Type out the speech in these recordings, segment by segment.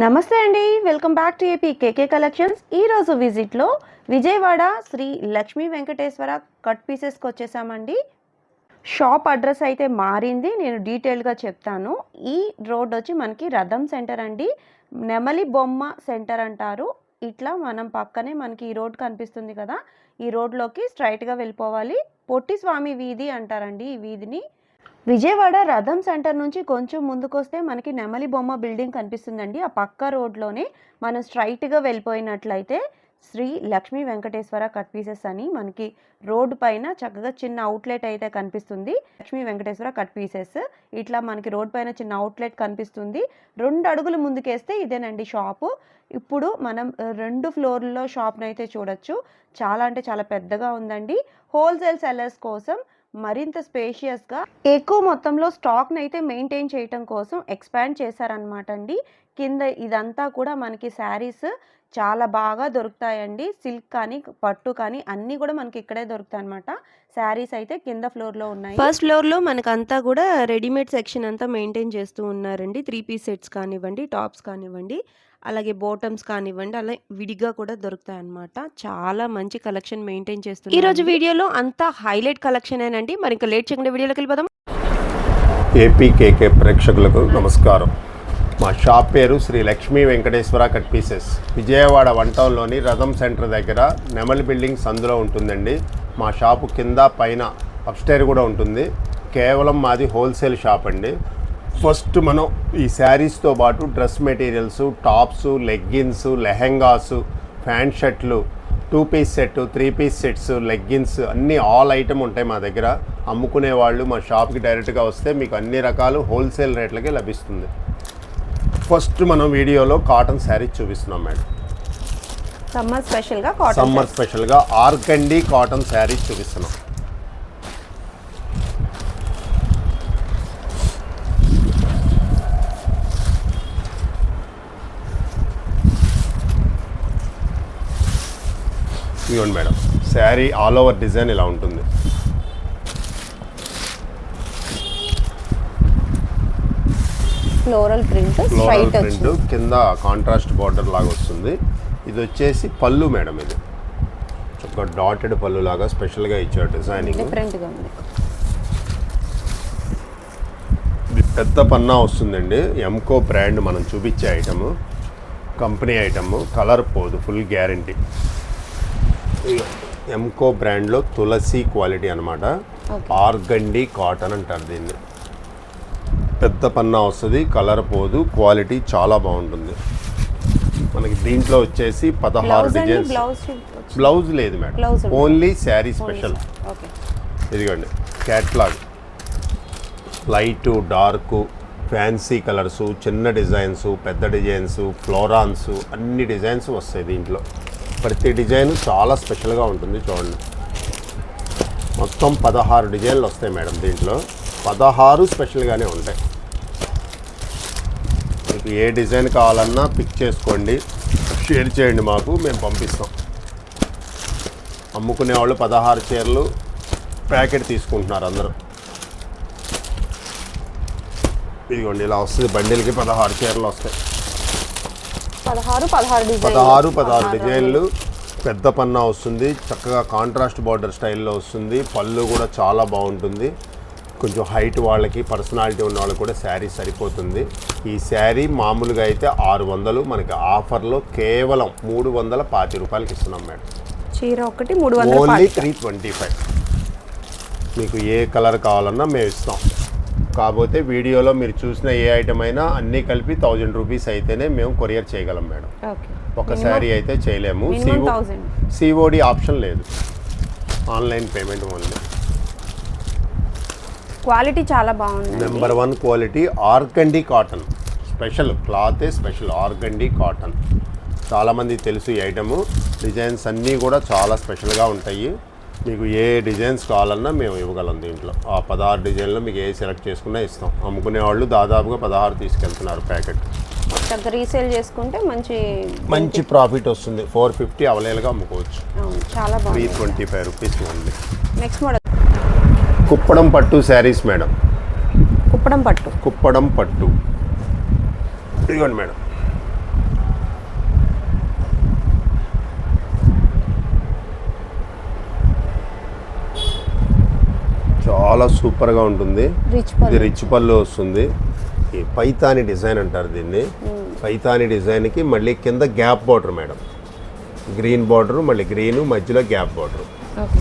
నమస్తే అండి, welcome back to AP KK collections. ఈరోజు విజిట్లో విజయవాడ శ్రీ లక్ష్మీ వెంకటేశ్వర కట్ పీసెస్కి వచ్చేసామండి. షాప్ అడ్రస్ అయితే మారింది, నేను డీటెయిల్గా చెప్తాను. ఈ రోడ్ వచ్చి మనకి రథం సెంటర్ అండి, నెమలి బొమ్మ సెంటర్ అంటారు. ఇట్లా మనం పక్కనే మనకి ఈ రోడ్ కనిపిస్తుంది కదా, ఈ రోడ్లోకి స్ట్రైట్గా వెళ్ళిపోవాలి. పొట్టి స్వామి వీధి అంటారండి ఈ వీధిని. విజయవాడ రథం సెంటర్ నుంచి కొంచెం ముందుకొస్తే మనకి నెమలి బొమ్మ బిల్డింగ్ కనిపిస్తుందండి. ఆ పక్క రోడ్లోనే మనం స్ట్రైట్గా వెళ్ళిపోయినట్లయితే శ్రీ లక్ష్మీ వెంకటేశ్వర కట్ పీసెస్ అని మనకి రోడ్డు పైన చక్కగా చిన్న అవుట్లెట్ అయితే కనిపిస్తుంది. లక్ష్మీ వెంకటేశ్వర కట్ పీసెస్ ఇట్లా మనకి రోడ్ పైన చిన్న అవుట్లెట్ కనిపిస్తుంది. 2 అడుగులు ముందుకేస్తే ఇదేనండి షాపు. ఇప్పుడు మనం 2 ఫ్లోర్లలో షాప్ని అయితే చూడొచ్చు. చాలా అంటే చాలా పెద్దగా ఉందండి. హోల్సేల్ సెల్లర్స్ కోసం మరింత స్పేషియస్గా ఎక్కువ మొత్తంలో స్టాక్ని అయితే మెయింటైన్ చేయటం కోసం ఎక్స్పాండ్ చేశారనమాట అండి. కింద ఇదంతా కూడా మనకి శారీస్ చాలా బాగా దొరుకుతాయండి. సిల్క్ కానీ పట్టు కానీ అన్నీ కూడా మనకి ఇక్కడే దొరుకుతాయి అనమాట. శారీస్ అయితే కింద ఫ్లోర్లో ఉన్నాయి. ఫస్ట్ ఫ్లోర్లో మనకంతా కూడా రెడీమేడ్ సెక్షన్ అంతా మెయింటైన్ చేస్తూ ఉన్నారండి. 3 పీస్ సెట్స్ కానివ్వండి, టాప్స్ కానివ్వండి, అలాగే బాటమ్స్ కానివ్వండి, అలా విడిగా కూడా దొరుకుతాయి అన్నమాట. చాలా మంచి కలెక్షన్ మెయింటైన్ చేస్తున్నారు. ఈ రోజు వీడియోలో అంతా హైలైట్ కలెక్షన్ ఏనండి. మరి ఇంకా లేట్ చేయకుండా వీడియోలోకి వెళ్ళిపోదాం. ఏపీ కేకే ప్రేక్షకులకు నమస్కారం. మా షాప్ పేరు శ్రీ లక్ష్మీ వెంకటేశ్వర కట్ పీసెస్. విజయవాడ 1 టౌన్లోని రథం సెంటర్ దగ్గర నెమలి బిల్డింగ్ సందులో ఉంటుందండి. మా షాపు కింద పైన అప్స్టైర్ కూడా ఉంటుంది. కేవలం మాది హోల్సేల్ షాప్ అండి. ఫస్ట్ మనం ఈ శారీస్తో పాటు dress materials, tops, leggings, lehengas, pant షర్ట్లు, 2 piece set, 3 piece sets, leggings అన్నీ ఆల్ ఐటమ్ ఉంటాయి మా దగ్గర. అమ్ముకునే వాళ్ళు మా షాప్కి డైరెక్ట్గా వస్తే మీకు అన్ని రకాలు హోల్సేల్ రేట్లకే లభిస్తుంది. ఫస్ట్ మనం వీడియోలో కాటన్ శారీస్ చూపిస్తున్నాం మేడం. సమ్మర్ స్పెషల్గా ఆర్గండి కాటన్ శారీస్ చూపిస్తున్నాం. ఇవ్వండి madam, sari all over design ఇలా ఉంటుంది. ఫ్లోరల్ ప్రింట్ కింద కాంట్రాస్ట్ బార్డర్ లాగా వస్తుంది. ఇది వచ్చేసి పళ్ళు మేడం, ఇది ఒక డాటెడ్ పళ్ళు లాగా స్పెషల్గా ఇచ్చారు డిజైనింగ్. ఇది పెద్ద పన్నా వస్తుందండి. ఎంకో బ్రాండ్ మనం చూపించే ఐటమ్, కంపెనీ ఐటమ్, కలర్ పోదు, ఫుల్ గ్యారంటీ. ఎంకో బ్రాండ్లో తులసి క్వాలిటీ అనమాట. ఆర్గండి కాటన్ అంటారు దీన్ని. పెద్ద పన్నా వస్తుంది, కలర్ పోదు, క్వాలిటీ చాలా బాగుంటుంది. మనకి దీంట్లో వచ్చేసి 16 డిజైన్స్. బ్లౌజ్ లేదు మేడం, ఓన్లీ శారీ స్పెషల్. ఇదిగోండి catalogue, light, dark, fancy colours, చిన్న డిజైన్స్, పెద్ద డిజైన్స్, ఫ్లోరాన్స్, అన్ని డిజైన్స్ వస్తాయి దీంట్లో. ప్రతి డిజైన్ చాలా స్పెషల్గా ఉంటుంది. చూడండి, మొత్తం 16 డిజైన్లు వస్తాయి మేడం దీంట్లో. 16 స్పెషల్గానే ఉంటాయి. మీకు ఏ డిజైన్ కావాలన్నా పిక్ చేసుకోండి, షేర్ చేయండి, మాకు మేము పంపిస్తాం. అమ్ముకునే వాళ్ళు 16 చీరలు ప్యాకెట్ తీసుకుంటున్నారు అందరూ. ఇదిగోండి ఇలా వస్తుంది, బండిల్కి 16 చీరలు వస్తాయి. 16 డిజైన్లు. పెద్ద పన్నా వస్తుంది, చక్కగా కాంట్రాస్ట్ బార్డర్ స్టైల్లో వస్తుంది. పళ్ళు కూడా చాలా బాగుంటుంది. కొంచెం హైట్ వాళ్ళకి, పర్సనాలిటీ ఉన్న వాళ్ళకి కూడా శారీ సరిపోతుంది. ఈ శారీ మామూలుగా అయితే 600, మనకి ఆఫర్లో కేవలం 320 రూపాయలకి ఇస్తున్నాం మేడం. చీర ఒకటి ఓన్లీ 325. మీకు ఏ కలర్ కావాలన్నా మేము ఇస్తాం. కాకపోతే వీడియోలో మీరు చూసిన ఏ ఐటమ్ అయినా అన్నీ కలిపి 1000 రూపీస్ అయితేనే మేము కొరియర్ చేయగలం మేడం. ఒక శారీ అయితే చేయలేము. సిఓడి ఆప్షన్ లేదు, ఆన్లైన్ పేమెంట్ ఓన్లీ. క్వాలిటీ చాలా బాగుంది. Number 1 quality organdy cotton. Special క్లాతే స్పెషల్ ఆర్గండి కాటన్. చాలామందికి తెలుసు ఈ ఐటము. డిజైన్స్ అన్నీ కూడా చాలా స్పెషల్గా ఉంటాయి. మీకు ఏ డిజైన్స్ కావాలన్నా మేము ఇవ్వగలం. దీంట్లో ఆ 16 డిజైన్లో మీకు ఏ సెలెక్ట్ చేసుకున్నా ఇస్తాం. అమ్ముకునే వాళ్ళు దాదాపుగా 16 తీసుకెళ్తున్నారు ప్యాకెట్. రీసేల్ చేసుకుంటే మంచి ప్రాఫిట్ వస్తుంది. 450 అవైలబుల్గా అమ్ముకోవచ్చు. చాలా బాగుంది. 325 rupees only. Next model Kuppadam పట్టు శారీస్ మేడం. కుప్పడం పట్టు ఇదిగోండి మేడం, చాలా సూపర్గా ఉంటుంది. రిచ్ ఇది రిచ్ పళ్ళు వస్తుంది. ఈ పైతాని డిజైన్ అంటారు దీన్ని. పైతాని డిజైన్కి మళ్ళీ కింద gap border madam. Green border, మళ్ళీ గ్రీను, మధ్యలో గ్యాప్ బార్డర్.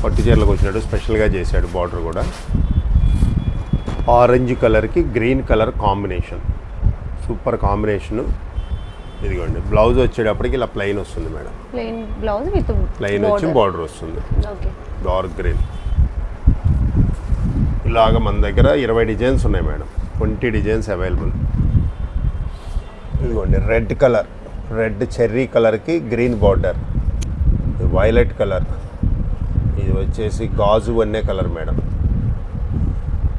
పట్టు చీరలకు వచ్చినట్టు స్పెషల్గా చేశాడు బార్డర్ కూడా. ఆరెంజ్ కలర్కి green colour combination, super combination. ఇదిగోండి బ్లౌజ్ వచ్చేటప్పటికి ఇలా ప్లెయిన్ వస్తుంది madam. Plain blouse with plain వచ్చి బార్డర్ వస్తుంది. Okay, dark green. ఇలాగ మన దగ్గర 20 డిజైన్స్ ఉన్నాయి మేడం. 20 designs available. ఇదిగోండి రెడ్ కలర్, రెడ్ చెర్రీ కలర్కి గ్రీన్ బార్డర్. వైలెట్ కలర్, ఇది వచ్చేసి గాజు వన్నే కలర్ మేడం.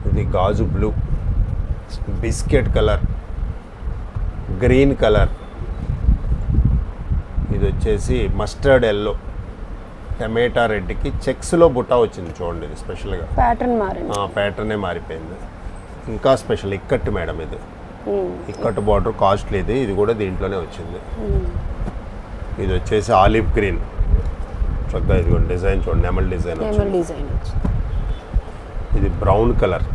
ఇది గాజు blue, biscuit colour, green colour. ఇది వచ్చేసి మస్టర్డ్ ఎల్లో, టమాటా రెడ్కి చెక్స్లో బుట్ట వచ్చింది చూడండి. ఇది స్పెషల్గా ప్యాటర్న్ మారింది. ప్యాటర్నే మారిపోయింది. ఇంకా స్పెషల్ ఇక్కట్ మేడం. ఇది ఇక్కట్ బార్డర్ కాస్ట్లీ. ఇది కూడా దీంట్లోనే వచ్చింది. ఇది వచ్చేసి ఆలివ్ గ్రీన్, చక్కగా ఇది డిజైన్ చూడండి, నెమల్ డిజైన్. ఇది బ్రౌన్ కలర్,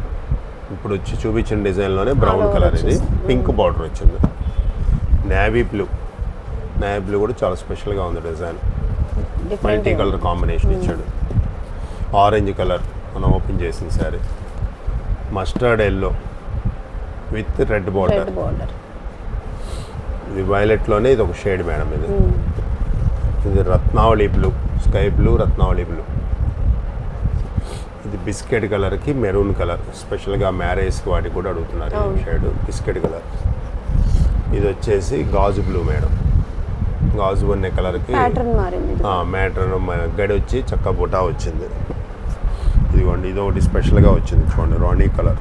ఇప్పుడు వచ్చి చూపించిన డిజైన్లోనే బ్రౌన్ కలర్. ఇది పింక్ బార్డర్ వచ్చింది. నేవీ బ్లూ, నేవీ బ్లూ కూడా చాలా స్పెషల్గా ఉంది డిజైన్. మల్టీ కలర్ కాంబినేషన్ ఇచ్చాడు. ఆరెంజ్ కలర్ మనం ఓపెన్ చేసిన sari. Mustard yellow with red border. ఇది వైలెట్లోనే ఇది ఒక షేడ్ మేడం. ఇది రత్నావళి బ్లూ, స్కై బ్లూ, రత్నావళి బ్లూ. ఇది బిస్కెట్ కలర్కి మెరూన్ కలర్, స్పెషల్గా మ్యారేజ్కి వాటికి కూడా అడుగుతున్నారు ఈ షేడ్ బిస్కెట్ కలర్. ఇది వచ్చేసి గాజు బ్లూ మేడం. గాజు వన్నే కలర్కి మ్యాటర్ గడి వచ్చి చక్క బుటా వచ్చింది. ఇదిగోండి ఇది ఒకటి స్పెషల్గా వచ్చింది చూడండి, rani colour,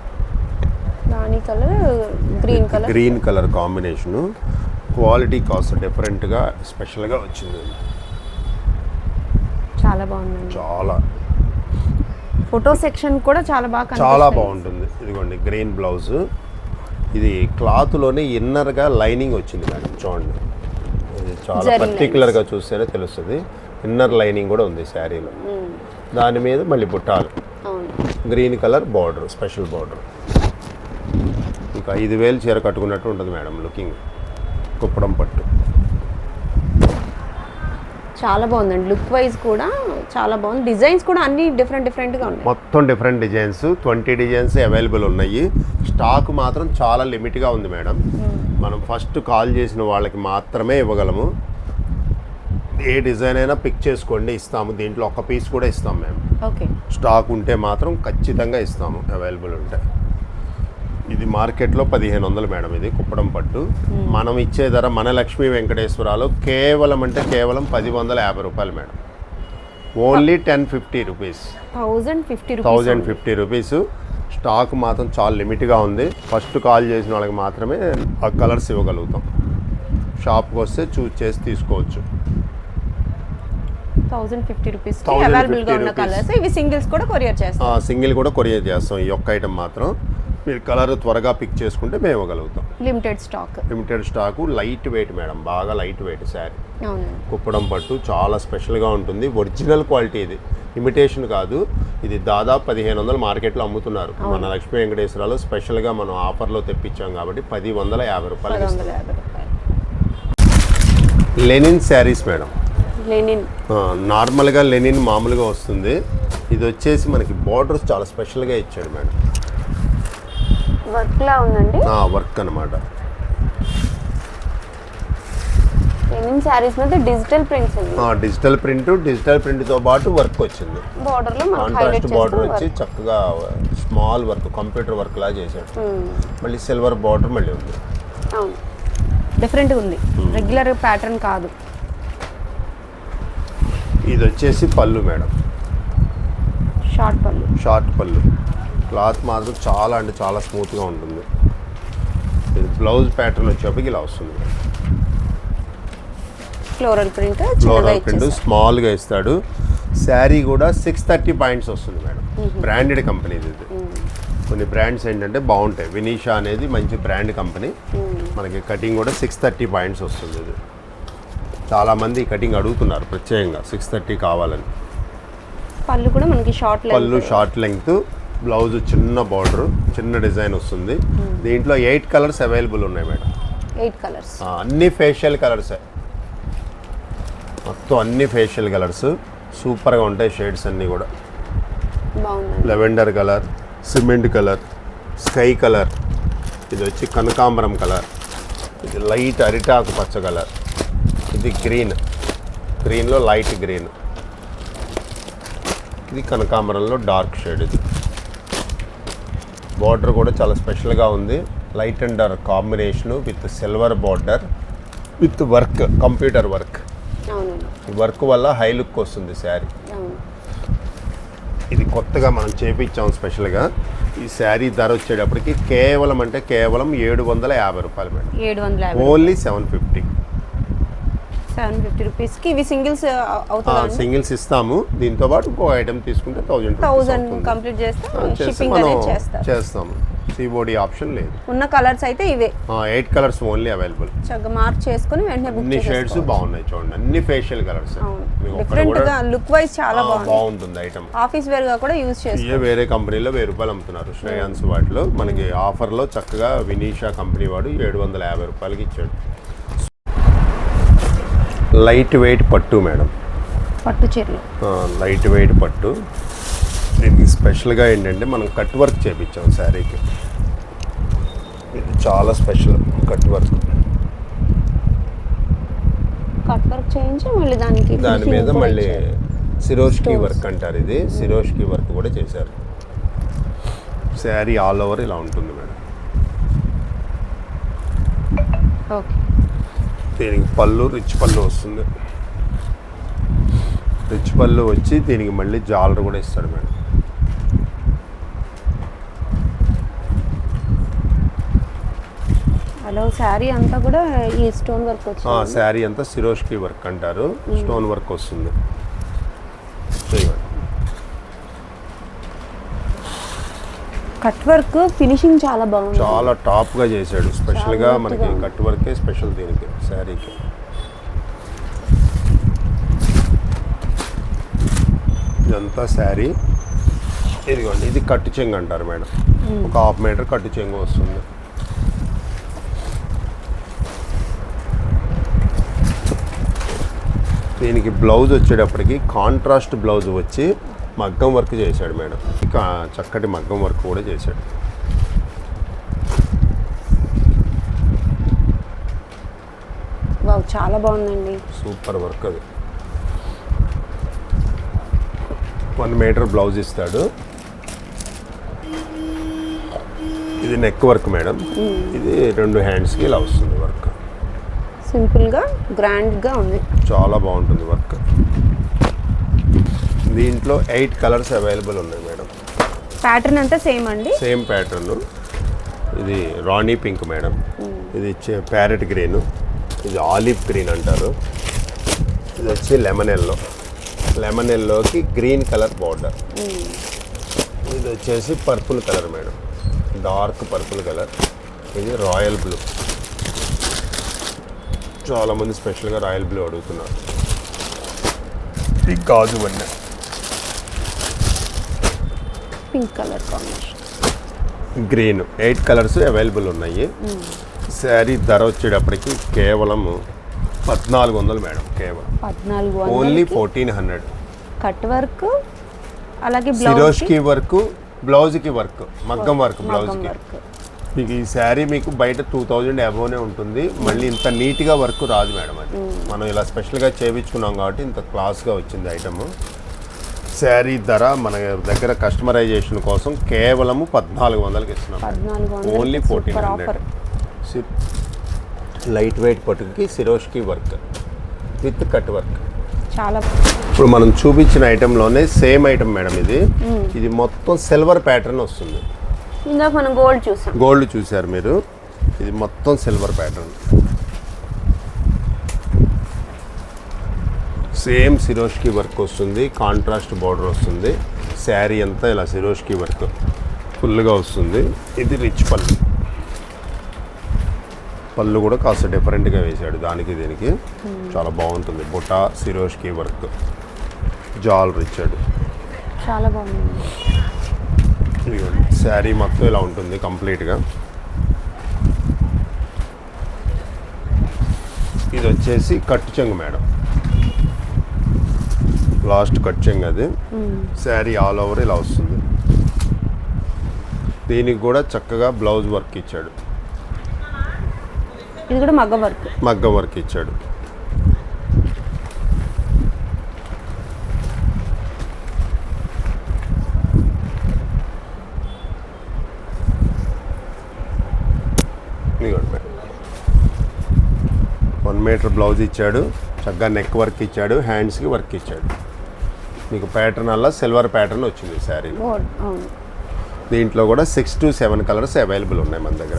green colour combination. Quality cost డిఫరెంట్గా స్పెషల్గా వచ్చింది. చాలా బాగుంది. చాలా ఫోటో సెక్షన్ కూడా చాలా బాగుంటుంది. ఇదిగోండి గ్రీన్ బ్లౌజ్. ఇది క్లాత్లోనే ఇన్నర్గా లైనింగ్ వచ్చింది మేడం చూడండి. ఇది చాలా పర్టికులర్గా చూస్తేనే తెలుస్తుంది. ఇన్నర్ లైనింగ్ కూడా ఉంది శారీలో. దాని మీద మళ్ళీ బుట్టాలు, green colour border, special border. ఇంకా 5,000 చీర కట్టుకున్నట్టు ఉంటుంది మేడం లుకింగ్. కుప్పడం పట్టు చాలా బాగుందండి. లుక్ వైజ్ కూడా చాలా బాగుంది. డిజైన్స్ కూడా అన్ని డిఫరెంట్గా ఉన్నాయి. మొత్తం డిఫరెంట్ డిజైన్స్, 20 డిజైన్స్ అవైలబుల్ ఉన్నాయి. స్టాక్ మాత్రం చాలా లిమిట్గా ఉంది మేడం. మనం ఫస్ట్ కాల్ చేసిన వాళ్ళకి మాత్రమే ఇవ్వగలము. ఏ డిజైన్ అయినా పిక్ చేసుకోండి, ఇస్తాము. దీంట్లో ఒక పీస్ కూడా ఇస్తాం మేము. ఓకే, స్టాక్ ఉంటే మాత్రం ఖచ్చితంగా ఇస్తాము, అవైలబుల్ ఉంటే. ఇది మార్కెట్లో 1,500 మేడం. ఇది కుప్పడం పట్టు. మనం ఇచ్చే ధర మన లక్ష్మీ వెంకటేశ్వరాలో కేవలం 1,150 రూపాయలు madam. Only 1050 rupees, 1050 rupees. Stock మాత్రం చాలా లిమిట్గా ఉంది. ఫస్ట్ కాల్ చేసిన వాళ్ళకి మాత్రమే ఆ కలర్స్ ఇవ్వగలుగుతాం. షాప్కి వస్తే చూస్ చేసి తీసుకోవచ్చు. 1050 రూపీస్ అవైలబుల్గా ఉన్న కలర్స్. ఇవి సింగిల్స్ కూడా కొరియర్ చేస్తాం. సింగిల్ కూడా కొరియర్ చేస్తాం. ఈ ఒక్క ఐటమ్ మాత్రం మీరు కలర్ త్వరగా పిక్ చేసుకుంటే మేము ఇవ్వగలుగుతాం. Limited stock, light weight madam, బాగా లైట్ వెయిట్ శారీ. కుప్పడం పట్టు చాలా స్పెషల్గా ఉంటుంది. ఒరిజినల్ క్వాలిటీ, ఇది ఇమిటేషన్ కాదు. ఇది దాదాపు 1,500 మార్కెట్లో అమ్ముతున్నారు. మన లక్ష్మీ వెంకటేశ్వరలో స్పెషల్గా మనం ఆఫర్లో తెప్పించాం కాబట్టి 1,150 రూపాయలు. Linen saris madam. నార్మల్గా లెనిన్ మామూలుగా వస్తుంది. ఇది వచ్చేసి మనకి బార్డర్స్ చాలా స్పెషల్గా ఇచ్చాడు మేడం. వర్క్ లా ఉందండి. వర్క్ అన్నమాట. లెనిన్ శారీస్ మీద డిజిటల్ ప్రింట్స్ ఉంది. డిజిటల్ ప్రింట్తో పాటు వర్క్ వచ్చింది. బార్డర్లో కాంట్రాస్ట్ బార్డర్ వచ్చి చక్కగా స్మాల్ వర్క్, కంప్యూటర్ వర్క్ లా చేశాడు. మళ్ళీ సిల్వర్ బార్డర్ మళ్ళీ ఉంది. అవును, డిఫరెంట్గా ఉంది, రెగ్యులర్ ప్యాటర్న్ కాదు. ఇది వచ్చేసి పళ్ళు మేడం. షార్ట్ పళ్ళు. క్లాత్ మాత్రం చాలా అంటే చాలా స్మూత్గా ఉంటుంది. ఇది బ్లౌజ్ ప్యాటర్న్ వచ్చేప్పటికి ఇలా వస్తుంది. ఫ్లోరల్ ప్రింట్ స్మాల్గా ఇస్తాడు. శారీ కూడా 630 పాయింట్స్ వస్తుంది మేడం. బ్రాండెడ్ కంపెనీ ఇది. కొన్ని బ్రాండ్స్ ఏంటంటే బాగుంటాయి. వినీషా అనేది మంచి బ్రాండ్ కంపెనీ. మనకి కటింగ్ కూడా 630 పాయింట్స్ వస్తుంది. ఇది చాలామంది కటింగ్ అడుగుతున్నారు ప్రత్యేకంగా 630 కావాలని. పళ్ళు కూడా మనకి షార్ట్ లెంగ్త్ బ్లౌజ్ చిన్న బార్డర్, చిన్న డిజైన్ వస్తుంది. దీంట్లో 8 కలర్స్ అవైలబుల్ ఉన్నాయి మేడం. 8 కలర్స్, అన్ని ఫేషియల్ కలర్సే, మొత్తం అన్ని ఫేషియల్ కలర్స్. సూపర్గా ఉంటాయి షేడ్స్ అన్నీ కూడా. బాగుంది. Lavender colour, cement colour, sky colour, ఇది వచ్చి కనకాంబరం కలర్, ఇది లైట్ అరిటాకు పచ్చ కలర్, ఇది గ్రీన్, గ్రీన్లో లైట్ గ్రీన్, ఇది కనకాంబరంలో డార్క్ షేడ్. ఇది బార్డర్ కూడా చాలా స్పెషల్గా ఉంది. Light and dark combination with silver border with work, computer work. అవునండి. ఈ వర్క్ వల్ల హై లుక్ వస్తుంది శారీ. అవును. ఇది కొత్తగా మనం చేపించాం స్పెషల్గా. ఈ శారీ ధర వచ్చేటప్పటికి కేవలం అంటే కేవలం 750 రూపాయలు మేడం. 750, ఓన్లీ 750. 750 రూపీస్కి ఇవి సింగిల్స్ అవుతుందా? సింగిల్స్ ఇస్తాము. దీంతో పాటు ఇంకో ఐటమ్ తీసుకుంటే 1000 కంప్లీట్ చేస్తే చేస్తే షిప్పింగ్ మనం అనేది చేస్తారు. చేస్తాము. సిఓడి ఆప్షన్ లేదు. ఉన్న కలర్స్ అయితే ఇవే. 8 కలర్స్ ఓన్లీ అవైలబుల్. చక్కగా మార్క్ చేసుకుని వెంటనే బుక్ అన్ని షేడ్స్ చేసుకోవచ్చు. బాగున్నాయి చూడండి, అన్ని ఫేషియల్ కలర్స్. డిఫరెంట్ గా లుక్ వైజ్ చాలా బాగుంటుంది ఐటమ్. ఆఫీస్ వేర్ గా కూడా యూజ్ చేసుకోవచ్చు. ఇవే వేరే కంపెనీలో 1000 రూపాయలు అమ్ముతున్నారు శ్రేయాన్స్ వాటిలో. మనకి ఆఫర్లో చక్కగా వినీషా కంపెనీ వాడు 750 రూపాయలకి ఇచ్చాడు. లైట్ వెయిట్ పట్టు మేడం, పట్టు చీరలు. లైట్ వెయిట్ పట్టు. దీనికి స్పెషల్గా ఏంటంటే మనం కట్ వర్క్ చేపించాం శారీకి. ఇది చాలా special cut work. Cut work చేయించి మళ్ళీ దాని మీద మళ్ళీ సిరోష్కి వర్క్ అంటారు. ఇది సిరోష్కి వర్క్ కూడా చేశారు. శారీ ఆల్ ఓవర్ ఇలా ఉంటుంది మేడం. ఓకే. దీనికి పళ్ళు రిచ్ పళ్ళు వస్తుంది. రిచ్ పళ్ళు వచ్చి దీనికి మళ్ళీ జాలర్ కూడా ఇస్తాడు మేడం. హలో, శారీ అంతా కూడా ఈ స్టోన్ వర్క్ వచ్చింది. శారీ అంతా సిరోష్కి వర్క్ అంటారు, స్టోన్ వర్క్ వస్తుంది. కట్ వర్క్ ఫినిషింగ్ చాలా బాగుంది. చాలా టాప్గా చేశాడు. స్పెషల్గా మనకి కట్ వర్కే స్పెషల్ దీనికి శారీకి. ఇదంతా శారీ. ఇదిగోండి, ఇది కట్టు చెంగు అంటారు మేడం. ఒక 1/2 మీటర్ కట్టు చెంగు వస్తుంది. దీనికి బ్లౌజ్ వచ్చేటప్పటికి కాంట్రాస్ట్ బ్లౌజ్ వచ్చి మగ్గం వర్క్ చేశాడు మేడం. ఇక చక్కటి మగ్గం వర్క్ కూడా చేశాడు. వావ్, చాలా బాగుందండి. సూపర్ వర్క్ అది. 1 మీటర్ బ్లౌజ్ ఇస్తాడు. ఇది నెక్ వర్క్ మేడం. ఇది 2 హ్యాండ్స్కి ఇలా వస్తుంది వర్క్. సింపుల్గా గ్రాండ్గా ఉంది. చాలా బాగుంటుంది వర్క్. దీంట్లో 8 కలర్స్ అవైలబుల్ ఉన్నాయి మేడం. ప్యాటర్న్ అంతా సేమ్ అండి. Same pattern. ఇది రాణి పింక్ మేడం. ఇది ప్యారెట్ గ్రీన్. ఇది ఆలివ్ గ్రీన్ అంటారు. ఇది వచ్చి లెమన్ ఎల్లో. లెమన్ ఎల్లోకి గ్రీన్ కలర్ బార్డర్. ఇది వచ్చేసి purple colour madam, dark purple colour. ఇది రాయల్ బ్లూ. చాలామంది స్పెషల్గా రాయల్ బ్లూ అడుగుతున్నారు. ఇది గాజు వన్నె. Pink colour combination. Green. 8 colours available ఉన్నాయి. శారీ ధర వచ్చేటప్పటికి కేవలం 1400 మేడం. కేవలం 1400. ఓన్లీ 1400. కట్ వర్క్, అలాగే సిరోష్కి వర్క్, బ్లౌజ్కి వర్క్, మగ్గం వర్క్ బ్లౌజ్కి. మీకు ఈ శారీ మీకు బయట 2000 అబోనే ఉంటుంది. మళ్ళీ ఇంత నీట్గా వర్క్ రాదు మేడం. అది మనం ఇలా స్పెషల్గా చేయించుకున్నాం కాబట్టి ఇంత క్లాస్గా వచ్చింది ఐటమ్. శారీ ధర మన దగ్గర కస్టమైజేషన్ కోసం కేవలము 1400కి ఇస్తున్నాం. ఓన్లీ 1400. లైట్ వెయిట్ పట్టుకి సిరోష్కి వర్క్ విత్ కట్ వర్క్. చాలా. ఇప్పుడు మనం చూపించిన ఐటెంలోనే సేమ్ ఐటమ్ మేడం. ఇది మొత్తం సిల్వర్ ప్యాటర్న్ వస్తుంది. ఇందాక మనం గోల్డ్ చూసాం. గోల్డ్ చూసారు మీరు. ఇది మొత్తం సిల్వర్ ప్యాటర్న్. సేమ్ సిరోష్కి వర్క్ వస్తుంది. కాంట్రాస్ట్ బార్డర్ వస్తుంది. శారీ అంతా ఇలా సిరోష్కి వర్క్ ఫుల్గా వస్తుంది. ఇది రిచ్ పళ్ళు. పళ్ళు కూడా కాస్త డిఫరెంట్గా వేసాడు దానికి దీనికి. చాలా బాగుంటుంది. బుటా సిరోష్కి వర్క్, జాల్ ఇచ్చాడు. చాలా బాగుంది. శారీ మొత్తం ఇలా ఉంటుంది కంప్లీట్గా. ఇది వచ్చేసి కట్టు చెంగు మేడం, లాస్ట్ కట్ చెంగు అది. శారీ ఆల్ ఓవర్ ఇలా వస్తుంది. దీనికి కూడా చక్కగా బ్లౌజ్ వర్క్ ఇచ్చాడు, ఇది కూడా మగ్గ వర్క్ ఇచ్చాడు. ఇదిగోండి మేడం, 1 మీటర్ బ్లౌజ్ ఇచ్చాడు, చక్కగా నెక్ వర్క్ ఇచ్చాడు, హ్యాండ్స్కి వర్క్ ఇచ్చాడు. మీకు ప్యాటర్న్ అలా సిల్వర్ ప్యాటర్న్ వచ్చింది శారీ. దీంట్లో కూడా 6 to 7 కలర్స్ అవైలబుల్ ఉన్నాయి మన దగ్గర.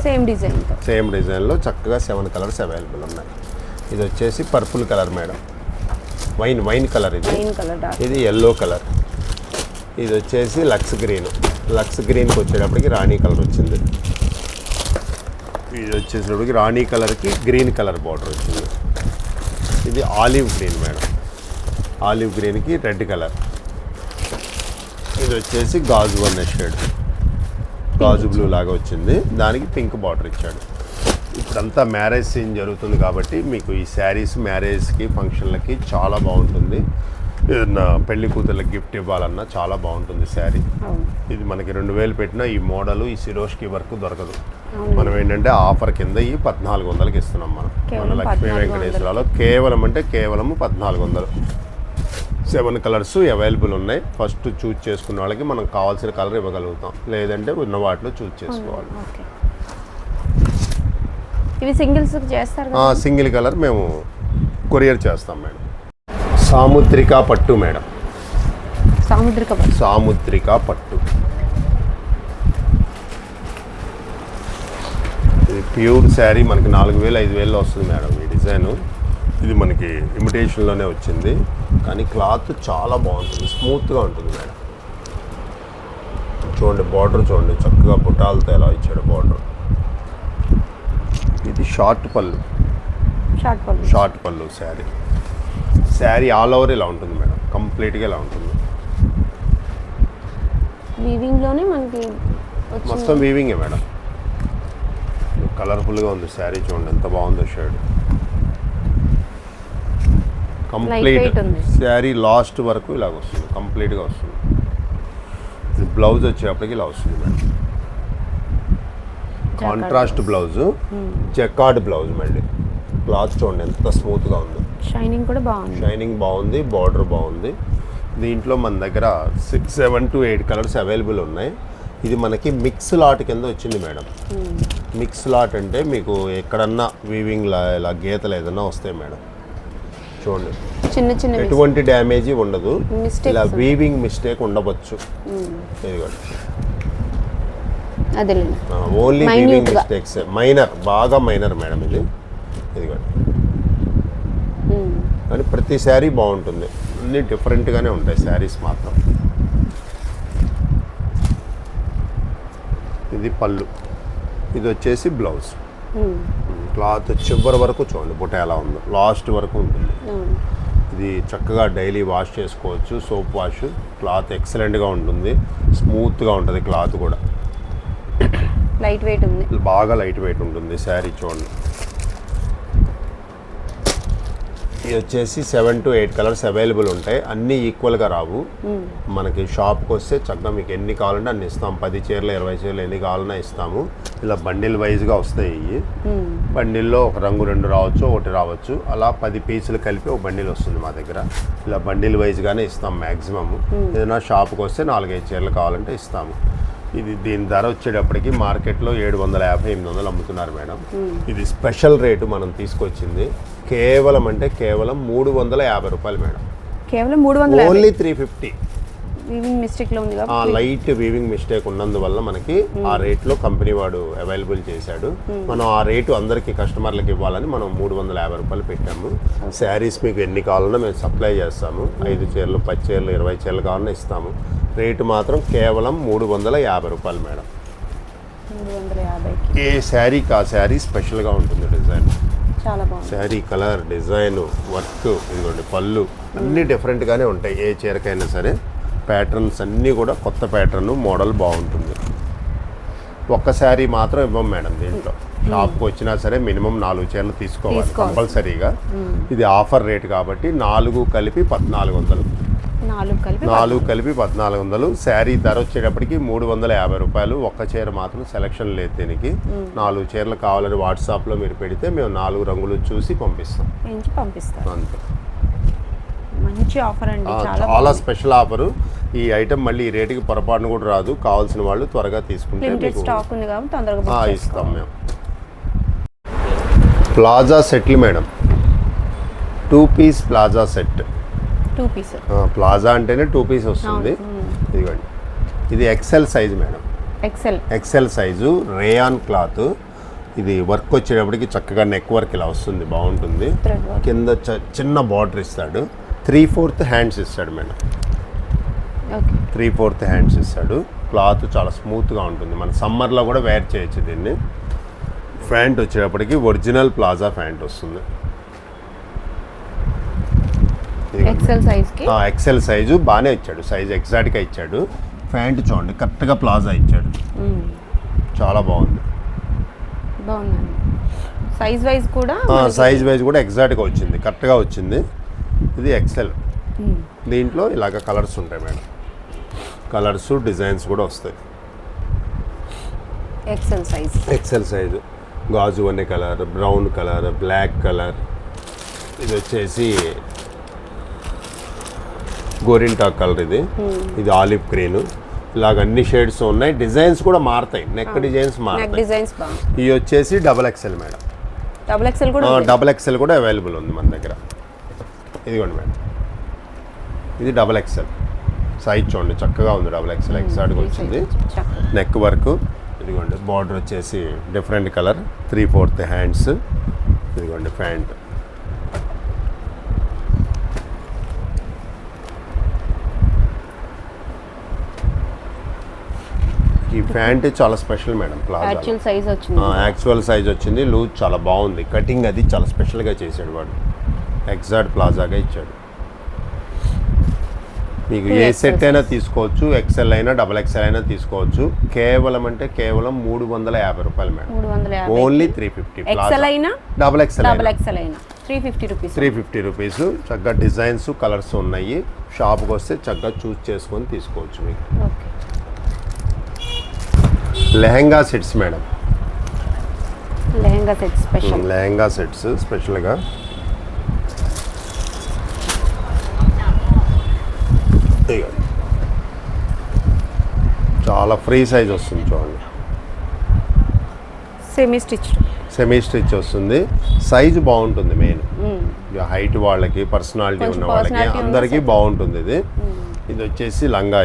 సేమ్ డిజైన్లో చక్కగా 7 కలర్స్ అవైలబుల్ ఉన్నాయి. ఇది వచ్చేసి purple colour madam, wine colour. ఇది ఎల్లో కలర్. ఇది వచ్చేసి లక్స్ గ్రీన్కి వచ్చేటప్పటికి రాణి కలర్ వచ్చింది. ఇది వచ్చేసేటప్పటికి రాణి కలర్కి గ్రీన్ కలర్ బార్డర్ వచ్చింది. ఇది ఆలివ్ గ్రీన్ మేడం, ఆలివ్ గ్రీన్కి రెడ్ కలర్. ఇది వచ్చేసి గాజు వన్ షేడ్, గాజు బ్లూ లాగా వచ్చింది, దానికి పింక్ బార్డర్ ఇచ్చాడు. ఇప్పుడంతా మ్యారేజ్ సీన్ జరుగుతుంది కాబట్టి మీకు ఈ శారీస్ మ్యారేజ్కి ఫంక్షన్లకి చాలా బాగుంటుంది. ఏదన్నా పెళ్లి కూతుర్లకి గిఫ్ట్ ఇవ్వాలన్నా చాలా బాగుంటుంది శారీ. ఇది మనకి 2000 పెట్టినా ఈ మోడల్ ఈ సిరోష్కి వర్క్ దొరకదు. మనం ఏంటంటే ఆఫర్ కింద ఈ 1400కి ఇస్తున్నాం మన లక్ష్మీ వెంకటేశ్వరలో. కేవలం 1400. 7 కలర్స్ అవైలబుల్ ఉన్నాయి. ఫస్ట్ చూజ్ చేసుకున్న వాళ్ళకి మనం కావాల్సిన కలర్ ఇవ్వగలుగుతాం, లేదంటే ఉన్న వాటిలో చూజ్ చేసుకోవాలి. ఇవి సింగిల్స్ చేస్తారు, సింగిల్ కలర్ మేము కొరియర్ చేస్తాం మేడం. సాముద్రిక పట్టు మేడం, సాముద్రిక పట్టు. ఇది ప్యూర్ శారీ మనకి 4000-5000లో వస్తుంది మేడం ఈ డిజైను. ఇది మనకి ఇమిటేషన్లోనే వచ్చింది, కానీ క్లాత్ చాలా బాగుంటుంది, స్మూత్గా ఉంటుంది మేడం. చూడండి బార్డర్ చూడండి, చక్కగా బుటాలతో ఎలా ఇచ్చాడు బార్డర్. ఇది షార్ట్ పళ్ళు శారీ ఆల్ ఓవర్ ఇలా ఉంటుంది మేడం, కంప్లీట్గా ఇలా ఉంటుంది. మొత్తం వీవింగే మేడం. కలర్ఫుల్గా ఉంది శారీ, చూడండి ఎంత బాగుందో షేడ్. కంప్లీట్ శారీ లాస్ట్ వరకు ఇలాగ వస్తుంది, కంప్లీట్గా వస్తుంది. ఇది బ్లౌజ్ వచ్చేటప్పటికి ఇలా వస్తుంది madam, contrast blouse, jacquard blouse మళ్ళీ. క్లాత్ చూడండి ఎంత స్మూత్గా ఉందో, షైనింగ్ బాగుంది, బార్డర్ బాగుంది. దీంట్లో మన దగ్గర 7 to 8 కలర్స్ అవైలబుల్ ఉన్నాయి. ఇది మనకి మిక్స్ లాట్ కింద వచ్చింది మేడం. మిక్స్ లాట్ అంటే మీకు ఎక్కడన్నా వీవింగ్ ఇలా గీతలు ఏదన్నా వస్తాయి మేడం. చూడండి చిన్న ఎటువంటి డ్యామేజీ ఉండదు, ఇలా వీవింగ్ మిస్టేక్ ఉండవచ్చు. ఓన్లీ వీవింగ్ మిస్టేక్స్, బాగా మైనర్ మేడం ఇది. ఇదిగోండి, కానీ ప్రతి శారీ బాగుంటుంది, అన్నీ డిఫరెంట్గానే ఉంటాయి శారీస్ మాత్రం. ఇది పళ్ళు, ఇది వచ్చేసి బ్లౌజ్. క్లాత్ చివరి వరకు చూడండి బుట్ట ఎలా ఉందో, లాస్ట్ వరకు ఉంటుంది. ఇది చక్కగా డైలీ వాష్ చేసుకోవచ్చు, సోప్ వాష్. క్లాత్ ఎక్సలెంట్గా ఉంటుంది, స్మూత్గా ఉంటుంది క్లాత్ కూడా. లైట్ వెయిట్ ఉంది, బాగా లైట్ వెయిట్ ఉంటుంది శారీ. చూడండి ఇది వచ్చేసి 7 to 8 కలర్స్ అవైలబుల్ ఉంటాయి, అన్నీ ఈక్వల్గా రావు. మనకి షాప్కి వస్తే చక్కగా మీకు ఎన్ని కావాలంటే అన్ని ఇస్తాం. 10 చీరలు 20 చీరలు ఎన్ని కావాలన్నా ఇస్తాము. ఇలా బండిల్ వైజ్గా వస్తాయి. బండిల్లో ఒక రంగు 2 రావచ్చు, 1 రావచ్చు, అలా 10 పీసులు కలిపి ఒక బండిల్ వస్తుంది మా దగ్గర. ఇలా బండిల్ వైజ్గానే ఇస్తాం మ్యాక్సిమమ్. ఏదైనా షాప్కి వస్తే 4-5 చీరలు కావాలంటే ఇస్తాము. ఇది దీని ధర వచ్చేటప్పటికి మార్కెట్లో 750-800 అమ్ముతున్నారు మేడం. ఇది స్పెషల్ రేటు మనం తీసుకొచ్చింది, కేవలం 350 రూపాయలు మేడం. కేవలం 350, ఓన్లీ 350. వీవింగ్ మిస్టేక్ లో ఉంది కాబట్టి లైట్ వీవింగ్ మిస్టేక్ ఉన్నందువల్ల మనకి ఆ రేట్లో కంపెనీ వాడు అవైలబుల్ చేశాడు. మనం ఆ రేటు అందరికీ కస్టమర్లకు ఇవ్వాలని మనం 350 రూపాయలు పెట్టాము. శారీస్ మీకు ఎన్ని కావాలన్నా మేము సప్లై చేస్తాము. 5 చీరలు 10 చీరలు 20 చీరలు కావాలన్నా ఇస్తాము. రేటు మాత్రం కేవలం 350 రూపాయలు మేడం. 350 ఏ శారీకి ఆ శారీ స్పెషల్గా ఉంటుంది. డిజైన్ చాలా బాగుంది, శారీ కలర్, డిజైన్, వర్క్, ఇదిగోండి పళ్ళు అన్నీ డిఫరెంట్గానే ఉంటాయి ఏ చీరకైనా సరే. ప్యాటర్న్స్ అన్నీ కూడా కొత్త ప్యాటర్న్, మోడల్ బాగుంటుంది. ఒక్క శారీ మాత్రం ఇవ్వం మేడం దీంట్లో. షాప్కి వచ్చినా సరే మినిమం 4 చీరలు తీసుకోవాలి కంపల్సరీగా. ఇది ఆఫర్ రేట్ కాబట్టి 4 కలిపి 1400. 4 కలిపి 1400. శారీ ధర వచ్చేటప్పటికి 350 రూపాయలు. ఒక్క చీర మాత్రం సెలక్షన్ లేదు దీనికి. 4 చీరలు కావాలని వాట్సాప్లో మీరు పెడితే మేము 4 రంగులు చూసి పంపిస్తాం. అంతే. మంచి ఆఫర్ అండి, చాలా స్పెషల్ ఆఫరు. ఈ ఐటమ్ మళ్ళీ ఈ రేటుకి పొరపాటును కూడా రాదు. కావాల్సిన వాళ్ళు త్వరగా తీసుకుంటే స్టాక్ ఉంది కాబట్టి తొందరగా ఇస్తాం మేము. ప్లాజా సెట్లు madam, 2 piece palazzo set. 2 piece palazzo అంటేనే 2 పీస్ వస్తుంది. ఇదిగోండి, ఇది XL size madam. XL size rayon cloth. ఇది వర్క్ వచ్చేటప్పటికి చక్కగా నెక్ వర్క్ ఇలా వస్తుంది, బాగుంటుంది. కింద చిన్న బార్డర్ ఇస్తాడు. 3/4 హ్యాండ్స్ ఇస్తాడు మేడం. 3/4 హ్యాండ్స్ ఇస్తాడు. క్లాత్ చాలా స్మూత్గా ఉంటుంది. మన సమ్మర్లో కూడా వేర్ చేయొచ్చు దీన్ని. ప్యాంట్ వచ్చేటప్పటికి ఒరిజినల్ ప్లాజా ప్యాంట్ వస్తుంది. ఎక్సెల్ సైజు బాగానే ఇచ్చాడు, సైజ్ ఎగ్జాక్ట్గా ఇచ్చాడు. ప్యాంట్ చూడండి కరెక్ట్గా ప్లాజా ఇచ్చాడు, చాలా బాగుంది. సైజ్ వైజ్ కూడా ఎగ్జాక్ట్గా వచ్చింది, కరెక్ట్గా వచ్చింది. ఇది ఎక్సెల్. దీంట్లో ఇలాగ కలర్స్ ఉంటాయి మేడం, కలర్స్ డిజైన్స్ కూడా వస్తాయి. ఎక్సెల్ సైజు గాజు అనే colour, brown colour, black colour. ఇది వచ్చేసి గోరింటాక్ కలర్. ఇది ఆలివ్ గ్రీన్. ఇలాగ అన్ని షేడ్స్ ఉన్నాయి. డిజైన్స్ కూడా మారుతాయి, నెక్ డిజైన్స్ మారుతాయి. ఇవి వచ్చేసి XXL మేడం. XXL కూడా అవైలబుల్ ఉంది మన దగ్గర. ఇదిగోండి మేడం, ఇది XXL సైజ్ చూడండి, చక్కగా ఉంది. XXL ఎగ్జాక్ట్గా వచ్చింది. Neck work. ఇదిగోండి బార్డర్ వచ్చేసి డిఫరెంట్ కలర్, 3/4 హ్యాండ్స్. ఇదిగోండి ప్యాంట్. ఈ ప్యాంట్ చాలా స్పెషల్ మేడం. యాక్చువల్ సైజ్ వచ్చింది. లూజ్ చాలా బాగుంది. కటింగ్ అది చాలా స్పెషల్గా చేశాడు వాడు. ఎగ్జాక్ట్ ప్లాజాగా ఇచ్చాడు. మీకు ఏ సెట్ అయినా తీసుకోవచ్చు, ఎక్సెల్ అయినా XXL అయినా తీసుకోవచ్చు. కేవలం 350 రూపాయలు మేడం. ఓన్లీ 350. XXL అయినా 350 రూపీస్. చక్కగా డిజైన్స్, కలర్స్ ఉన్నాయి. షాప్కి వస్తే చక్కగా చూస్ చేసుకొని తీసుకోవచ్చు. మీకు lehenga sets madam. Lehenga sets స్పెషల్గా చాలా ఫ్రీ సైజ్ వస్తుంది చూడండి. సెమీ స్టిచ్ వస్తుంది. సైజు బాగుంటుంది. మెయిన్ హైట్ వాళ్ళకి, పర్సనాలిటీ ఉన్న వాళ్ళకి అందరికీ బాగుంటుంది. ఇది వచ్చేసి లంగా.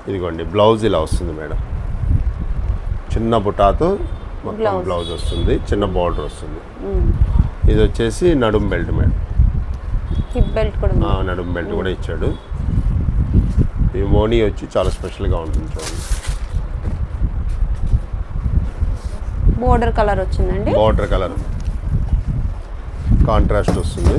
ఇదిగోండి బ్లౌజ్ ఇలా వస్తుంది మేడం. చిన్న బుటాతో మొత్తం బ్లౌజ్ వస్తుంది, చిన్న బార్డర్ వస్తుంది. ఇది వచ్చేసి నడుం బెల్ట్ మేడం. నడుం బెల్ట్ కూడా ఇచ్చాడు. ఈ మోనీ వచ్చి చాలా స్పెషల్గా ఉంటుంది చూడండి. బోర్డర్ కలర్ వచ్చిందండి. బోర్డర్ కలర్ కాంట్రాస్ట్ వస్తుంది.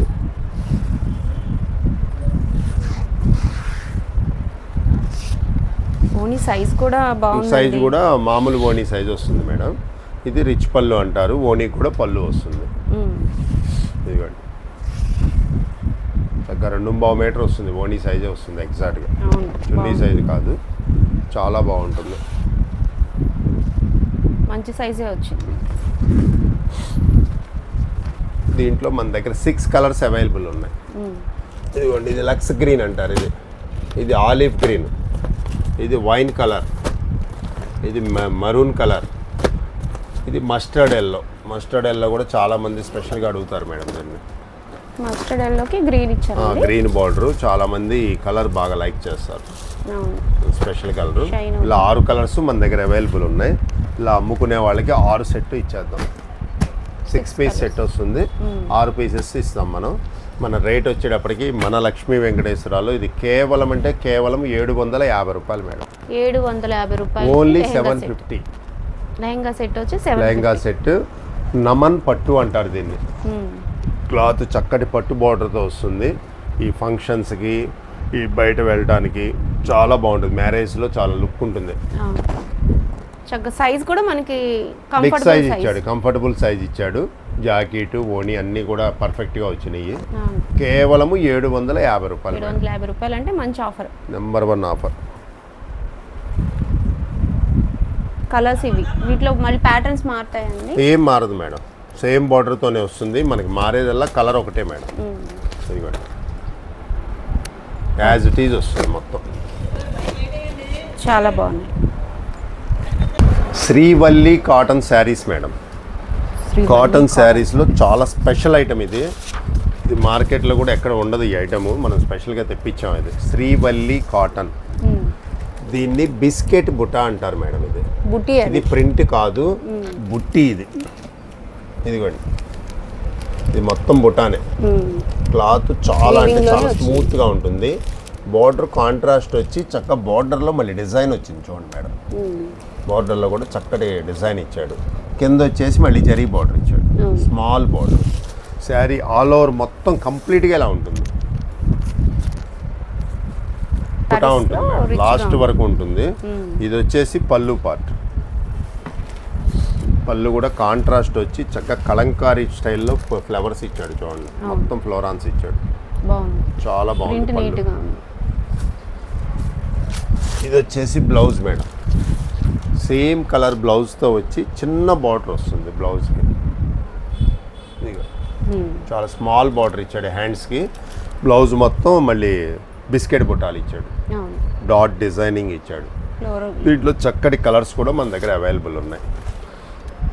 ఓనీ సైజ్ కూడా బాగుంది. సైజ్ కూడా మామూలు ఓనీ సైజ్ వస్తుంది మేడం. ఇది రిచ్ పళ్ళు అంటారు. ఓనీ కూడా పళ్ళు వస్తుంది. ఇదిగోండి చక్కగా 2.5 మీటర్ వస్తుంది. ఓనీ సైజే వస్తుంది ఎగ్జాక్ట్గా, చున్నీ సైజు కాదు. చాలా బాగుంటుంది. మంచి సైజే వచ్చింది. దీంట్లో మన దగ్గర 6 కలర్స్ అవైలబుల్ ఉన్నాయి. ఇదిగోండి, ఇది లక్స్ గ్రీన్ అంటారు. ఇది ఆలివ్ గ్రీన్. ఇది వైన్ కలర్. ఇది మరూన్ కలర్. ఇది మస్టర్డ్ ఎల్లో. మస్టర్డ్ ఎల్లో కూడా చాలామంది స్పెషల్గా అడుగుతారు మేడం దీన్ని. మస్టర్డ్ ఎల్లోకి గ్రీన్ ఇచ్చారు. Green border. చాలామంది ఈ కలర్ బాగా లైక్ చేస్తారు. Special colour. ఇలా 6 కలర్స్ మన దగ్గర అవైలబుల్ ఉన్నాయి. ఇలా అమ్ముకునే వాళ్ళకి 6 సెట్ ఇచ్చేద్దాం. 6 పీస్ సెట్ వస్తుంది. 6 పీసెస్ ఇస్తాం మనం. మన రేట్ వచ్చేటప్పటికి మన లక్ష్మీ వెంకటేశ్వరాలు ఇది కేవలం 750 రూపాయలు మేడం. 750 రూపాయలు. ఓన్లీ 750. లెహంగా సెట్ వచ్చి లెహంగా సెట్. నమన్ పట్టు అంటారు దీన్ని. క్లాత్ చక్కటి పట్టు బార్డర్తో వస్తుంది. ఈ ఫంక్షన్స్కి, ఈ బయట వెళ్ళడానికి చాలా బాగుంటుంది, మ్యారేజ్లో చాలా లుక్ ఉంటుంది. చక్కగా సైజ్ కూడా మనకి బిగ్ సైజ్ కంఫర్టబుల్ ఇచ్చాడు, కంఫర్టబుల్ సైజ్ ఇచ్చాడు. జాకెట్ ఓణి అన్నీ కూడా పర్ఫెక్ట్గా వచ్చినాయి. కేవలము 750 రూపాయలు. 750 రూపాయలు అంటే మంచి ఆఫర్, నెంబర్ 1 ఆఫర్. కలర్స్ ఇవి, వీటిలో మళ్ళీ ప్యాటర్న్స్ మారుతాయండి? ఏం మారదు మేడం, సేమ్ బార్డర్తోనే వస్తుంది. మనకి మారేదల్లా కలర్ ఒకటే మేడం. ఇదిగోండి, యాజ్ ఇట్ ఈజ్ వస్తుంది మొత్తం. చాలా బాగున్నాయి. Srivalli cotton saris madam. Cotton శారీస్లో చాలా స్పెషల్ ఐటమ్ ఇది. ఇది మార్కెట్లో కూడా ఎక్కడ ఉండదు ఈ ఐటమ్, మనం స్పెషల్గా తెప్పించాం. ఇది శ్రీవల్లి కాటన్. దీన్ని బిస్కెట్ బుట్ట అంటారు మేడం. ఇది బుట్టి, ఇది ప్రింట్ కాదు, బుట్టి. ఇది ఇదిగోండి, ఇది మొత్తం బుట్టానే. క్లాత్ చాలా అంటే చాలా స్మూత్గా ఉంటుంది. బార్డర్ కాంట్రాస్ట్ వచ్చి చక్కగా బార్డర్లో మళ్ళీ డిజైన్ వచ్చింది చూడండి మేడం. బార్డర్లో కూడా చక్కటి డిజైన్ ఇచ్చాడు. కింద వచ్చేసి మళ్ళీ జరీ బార్డర్ ఇచ్చాడు, small border. Sari all over మొత్తం కంప్లీట్గా ఇలా ఉంటుంది, బుటా ఉంటుంది మేడం, లాస్ట్ వరకు ఉంటుంది. ఇది వచ్చేసి పళ్ళు పార్ట్. పళ్ళు కూడా కాంట్రాస్ట్ వచ్చి చక్కగా కలంకారీ స్టైల్లో ఫ్లవర్స్ ఇచ్చాడు చూడండి, మొత్తం ఫ్లోరాన్స్ ఇచ్చాడు. చాలా బాగుంది. ఇది వచ్చేసి బ్లౌజ్ మేడం, సేమ్ కలర్ బ్లౌజ్తో వచ్చి చిన్న బార్డర్ వస్తుంది బ్లౌజ్కి. చాలా స్మాల్ బార్డర్ ఇచ్చాడు హ్యాండ్స్కి. బ్లౌజ్ మొత్తం మళ్ళీ బిస్కెట్ బుట్టాలు ఇచ్చాడు, డాట్ డిజైనింగ్ ఇచ్చాడు. దీంట్లో చక్కటి కలర్స్ కూడా మన దగ్గర అవైలబుల్ ఉన్నాయి.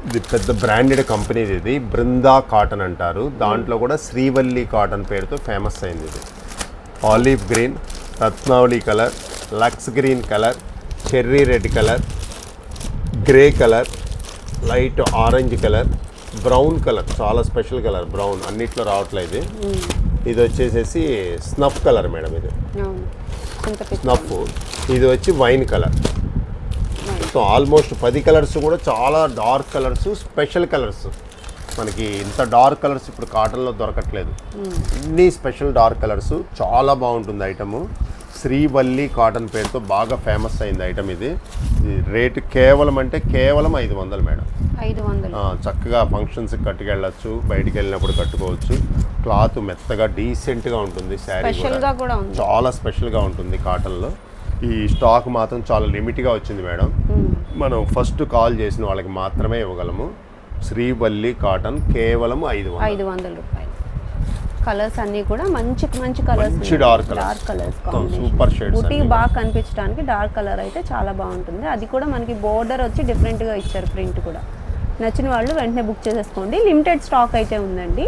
ఇది పెద్ద బ్రాండెడ్ కంపెనీ, ఇది బృందా కాటన్ అంటారు. దాంట్లో కూడా శ్రీవల్లి కాటన్ పేరుతో ఫేమస్ అయింది. ఇది olive green, Ratnavali colour, lux green colour, cherry red colour, grey colour, light orange colour, brown colour, చాలా స్పెషల్ కలర్ బ్రౌన్, అన్నిట్లో రావట్లేదు. ఇది వచ్చేసేసి స్నఫ్ కలర్ మేడం. ఇది స్నఫ్. ఇది వచ్చి wine colour. So almost 10 colours కూడా చాలా డార్క్ కలర్స్, స్పెషల్ కలర్స్. మనకి ఇంత డార్క్ కలర్స్ ఇప్పుడు కాటన్లో దొరకట్లేదు. ఇన్ని స్పెషల్ డార్క్ కలర్స్, చాలా బాగుంటుంది ఐటము. శ్రీవల్లి కాటన్ పేరుతో బాగా ఫేమస్ అయింది ఐటమ్. ఇది రేటు కేవలం అంటే కేవలం 500 మేడం. 500. చక్కగా ఫంక్షన్స్కి కట్టుకెళ్ళచ్చు, బయటికి వెళ్ళినప్పుడు కట్టుకోవచ్చు. క్లాత్ మెత్తగా డీసెంట్గా ఉంటుంది. శారీ కూడా చాలా స్పెషల్గా ఉంటుంది కాటన్లో. ఈ స్టాక్ మాత్రం చాలా లిమిట్గా వచ్చింది మేడం. మనం ఫస్ట్ కాల్ చేసిన వాళ్ళకి మాత్రమే ఇవ్వగలము. శ్రీవల్లి కాటన్ కేవలం 500 రూపాయలు. కలర్స్ అన్నీ కూడా మంచి కలర్స్, మంచి డార్క్ కలర్స్, సూపర్ షేడ్స్. బుటీ బాగా కనిపించడానికి డార్క్ కలర్ అయితే చాలా బాగుంటుంది. అది కూడా మనకి బోర్డర్ వచ్చి డిఫరెంట్గా ఇచ్చారు, ప్రింట్ కూడా. నచ్చిన వాళ్ళు వెంటనే బుక్ చేసేసుకోండి. లిమిటెడ్ స్టాక్ అయితే ఉందండి.